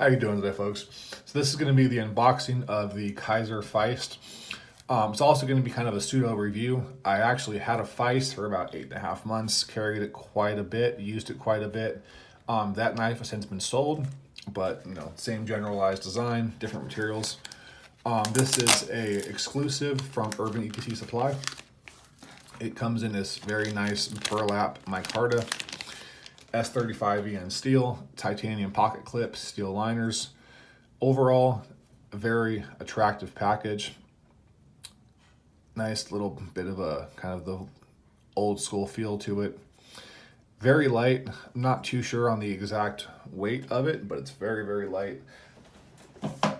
How you doing today, folks? So this is going to be the unboxing of the Kizer Feist. It's also going to be kind of a pseudo review. I actually had a Feist for about 8.5 months, carried it quite a bit, used it quite a bit. That knife has since been sold, but same generalized design, different materials. This is a exclusive from Urban ETC Supply. It comes in this very nice burlap micarta. S35 EN steel, titanium pocket clips, steel liners. Overall, a very attractive package. Nice little bit of a kind of the old school feel to it. Very light. I'm not too sure on the exact weight of it, but it's very, very light.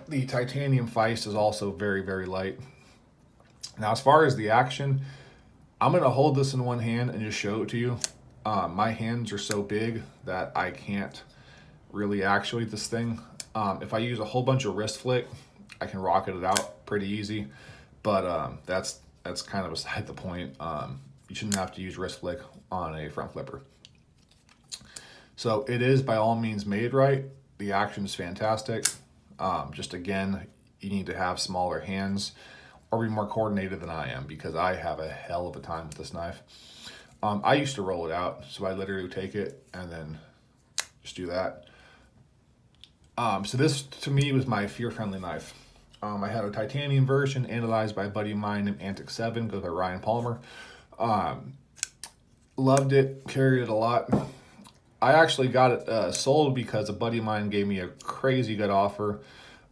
The titanium Feist is also very, very light. Now, as far as the action, I'm going to hold this in one hand and just show it to you. My hands are so big that I can't really actuate this thing. If I use a whole bunch of wrist flick, I can rocket it out pretty easy, but that's kind of beside the point. You shouldn't have to use wrist flick on a front flipper. So it is by all means made right. The action is fantastic. Just again, you need to have smaller hands or be more coordinated than I am, because I have a hell of a time with this knife. I used to roll it out, so I literally would take it and then just do that. So this, to me, was my fear-friendly knife. I had a titanium version analyzed by a buddy of mine named Antic7, goes by Ryan Palmer. Loved it, carried it a lot. I actually got it sold because a buddy of mine gave me a crazy good offer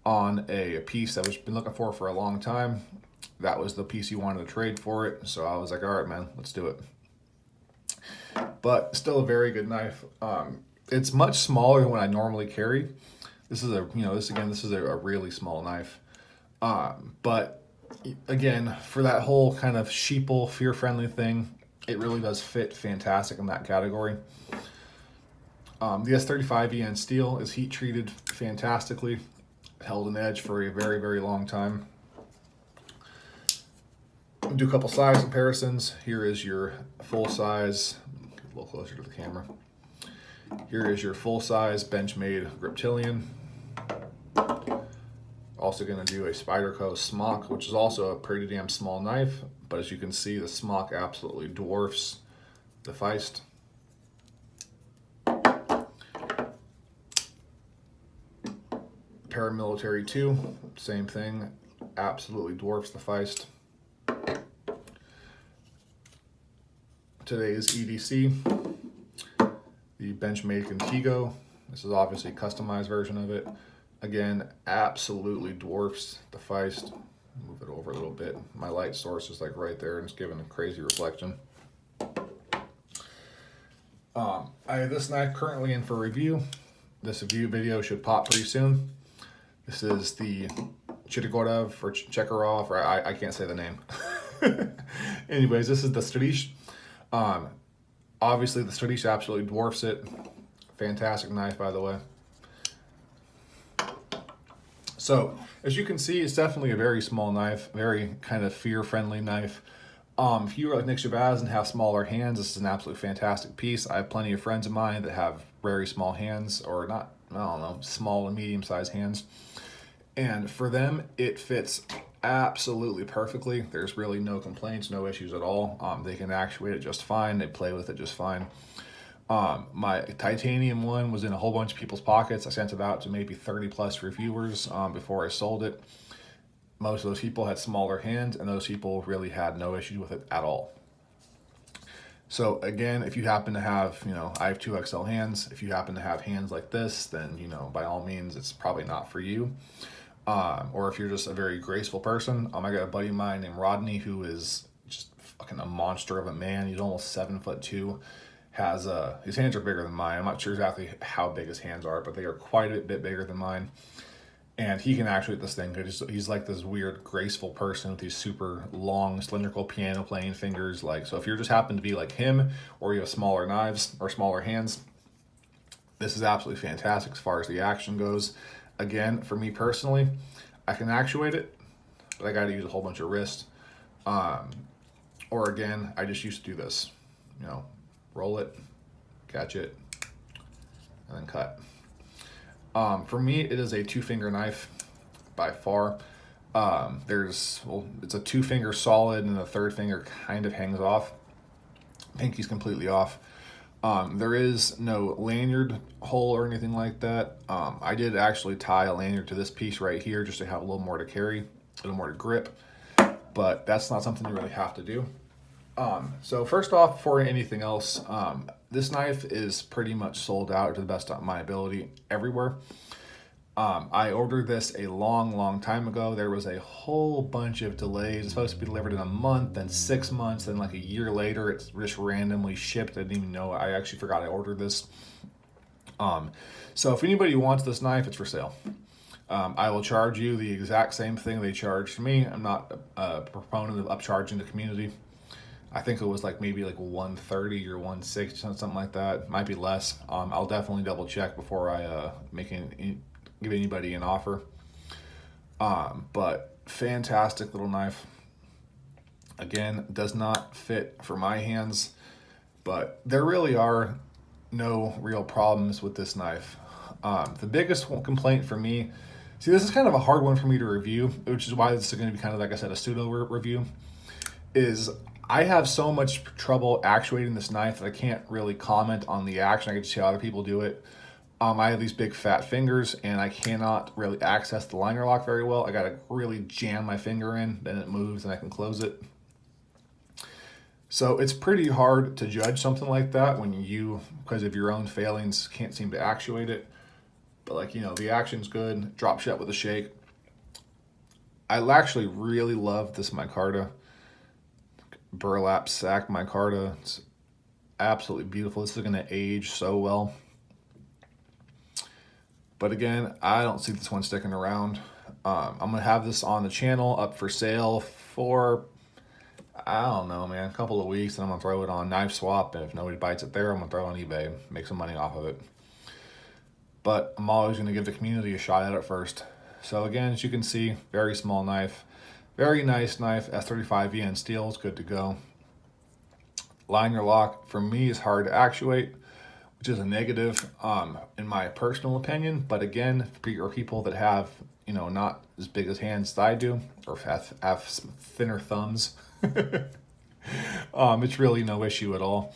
on a piece that I've been looking for a long time. That was the piece he wanted to trade for it, so I was like, all right, man, let's do it. But still a very good knife. It's much smaller than what I normally carry. This is this is a really small knife. But again, for that whole kind of sheeple, fear-friendly thing, it really does fit fantastic in that category. The S35 EN steel is heat treated fantastically, held an edge for a very, very long time. Do a couple size comparisons. Here is your full size, get a little closer to the camera. Here is your full size Benchmade Griptilian. Also going to do a Spyderco smock, which is also a pretty damn small knife, but as you can see, the smock absolutely dwarfs the Feist. Paramilitary 2, same thing, absolutely dwarfs the Feist. Today's EDC, the Benchmade Contigo. This is obviously a customized version of it. Again, absolutely dwarfs the Feist. Move it over a little bit. My light source is like right there and it's giving a crazy reflection. I have this knife currently in for review. This review video should pop pretty soon. This is the Chitagorov or Chekarov, or I can't say the name. Anyways, this is the Strich. Obviously the Strich absolutely dwarfs it. Fantastic knife, by the way. So, as you can see, it's definitely a very small knife, very kind of fear-friendly knife. If you are like Nick Shabazz and have smaller hands, this is an absolutely fantastic piece. I have plenty of friends of mine that have very small hands, or not, I don't know, small and medium-sized hands. And for them, it fits absolutely perfectly. There's really no complaints, no issues at all. They can actuate it just fine. They play with it just fine. My titanium one was in a whole bunch of people's pockets. I sent it out to maybe 30 plus reviewers before I sold it. Most of those people had smaller hands, and those people really had no issues with it at all. So again, if you happen to have, I have 2XL hands. If you happen to have hands like this, then, by all means, it's probably not for you. Or if you're just a very graceful person, I got a buddy of mine named Rodney who is just fucking a monster of a man. He's almost 7'2". His hands are bigger than mine. I'm not sure exactly how big his hands are, but they are quite a bit bigger than mine. And he can actuate this thing. He's like this weird, graceful person with these super long, cylindrical piano playing fingers. So if you just happen to be like him, or you have smaller knives or smaller hands, this is absolutely fantastic as far as the action goes. Again, for me personally, I can actuate it, but I got to use a whole bunch of wrist. Or again, I just used to do this. Roll it, catch it, and then cut. For me, it is a 2-finger knife by far. It's a 2-finger solid, and the third finger kind of hangs off. Pinky's completely off. There is no lanyard hole or anything like that. I did actually tie a lanyard to this piece right here just to have a little more to carry, a little more to grip, but that's not something you really have to do. So first off, before anything else, this knife is pretty much sold out to the best of my ability everywhere. I ordered this a long time ago. There was a whole bunch of delays. It's supposed to be delivered in a month, then 6 months, then like a year later, it's just randomly shipped. I didn't even know. I actually forgot I ordered this. So if anybody wants this knife, it's for sale. I will charge you the exact same thing they charged me. I'm not a proponent of upcharging the community. I think it was maybe 130 or 160, something like that. Might be less. I'll definitely double check before I give anybody an offer. But fantastic little knife. Again, does not fit for my hands, but there really are no real problems with this knife. The biggest complaint for me, see, this is kind of a hard one for me to review, which is why this is going to be kind of, like I said, a pseudo review, is I have so much trouble actuating this knife that I can't really comment on the action. I can just see how other people do it. I have these big fat fingers and I cannot really access the liner lock very well. I gotta really jam my finger in, then it moves and I can close it. So it's pretty hard to judge something like that when you, because of your own failings, can't seem to actuate it. But the action's good, drop shut with a shake. I actually really love this micarta, burlap sack micarta. It's absolutely beautiful. This is gonna age so well. But again, I don't see this one sticking around. I'm gonna have this on the channel up for sale for, I don't know, man, a couple of weeks, and I'm gonna throw it on Knife Swap, and if nobody bites it there, I'm gonna throw it on eBay, make some money off of it. But I'm always gonna give the community a shot at it first. So again, as you can see, very small knife, very nice knife, S35VN steel is good to go. Liner lock, for me, is hard to actuate, which is a negative in my personal opinion. But again, for people that have, not as big as hands as I do, or have thinner thumbs, it's really no issue at all.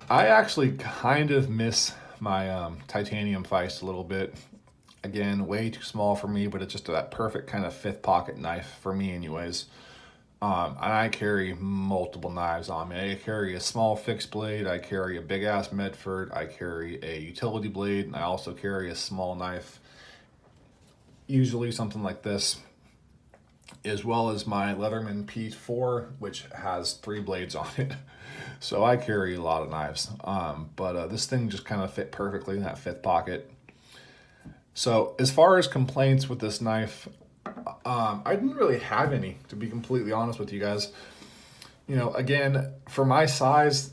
I actually kind of miss my titanium Feist a little bit. Again, way too small for me, but it's just that perfect kind of 5th pocket knife for me anyways. And I carry multiple knives on me. I carry a small fixed blade, I carry a big ass Medford, I carry a utility blade, and I also carry a small knife, usually something like this, as well as my Leatherman P4, which has 3 blades on it. So I carry a lot of knives, but this thing just kind of fit perfectly in that 5th pocket. So as far as complaints with this knife, I didn't really have any, to be completely honest with you guys. Again, for my size,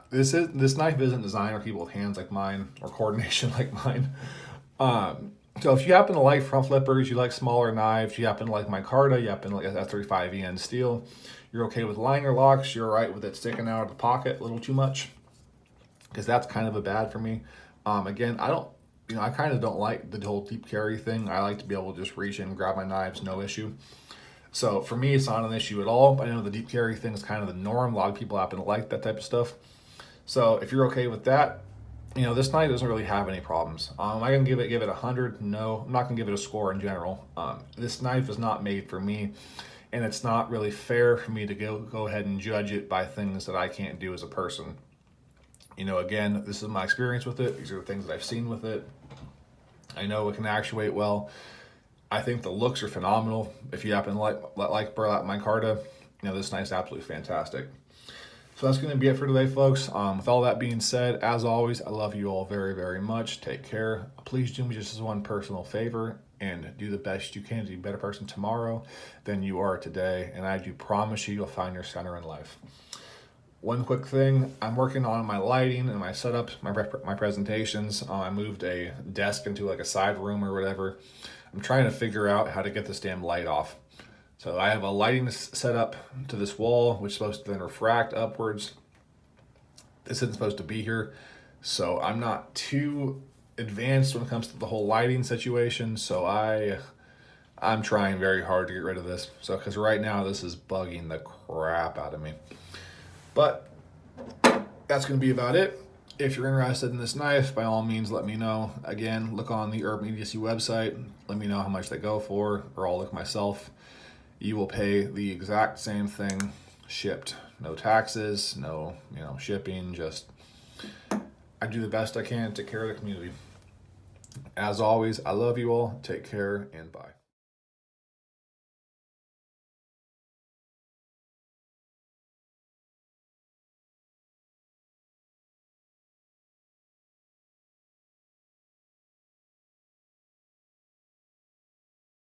this knife isn't designed for people with hands like mine or coordination like mine. So if you happen to like front flippers, you like smaller knives, you happen to like micarta, you happen to like S35VN steel, you're okay with liner locks, you're all right with it sticking out of the pocket a little too much, because that's kind of a bad for me. Again, I kind of don't like the whole deep carry thing. I like to be able to just reach in and grab my knives, no issue. So for me, it's not an issue at all. I know the deep carry thing is kind of the norm. A lot of people happen to like that type of stuff. So if you're okay with that, this knife doesn't really have any problems. Am I gonna give it 100? No, I'm not gonna give it a score in general. This knife is not made for me, and it's not really fair for me to go ahead and judge it by things that I can't do as a person. Again, this is my experience with it. These are the things that I've seen with it. I know it can actuate well. I think the looks are phenomenal. If you happen to like burlap micarta, this knife is absolutely fantastic. So that's going to be it for today, folks. With all that being said, as always, I love you all very, very much. Take care. Please do me just as one personal favor and do the best you can to be a better person tomorrow than you are today. And I do promise you'll find your center in life. One quick thing, I'm working on my lighting and my setup, my presentations. I moved a desk into like a side room or whatever. I'm trying to figure out how to get this damn light off. So I have a lighting set up to this wall, which is supposed to then refract upwards. This isn't supposed to be here. So I'm not too advanced when it comes to the whole lighting situation, so I'm trying very hard to get rid of this. So, because right now this is bugging the crap out of me. But that's going to be about it. If you're interested in this knife, by all means, let me know. Again, look on the Urban EDC website. Let me know how much they go for, or I'll look myself. You will pay the exact same thing shipped. No taxes, no shipping. Just I do the best I can to take care of the community. As always, I love you all. Take care and bye.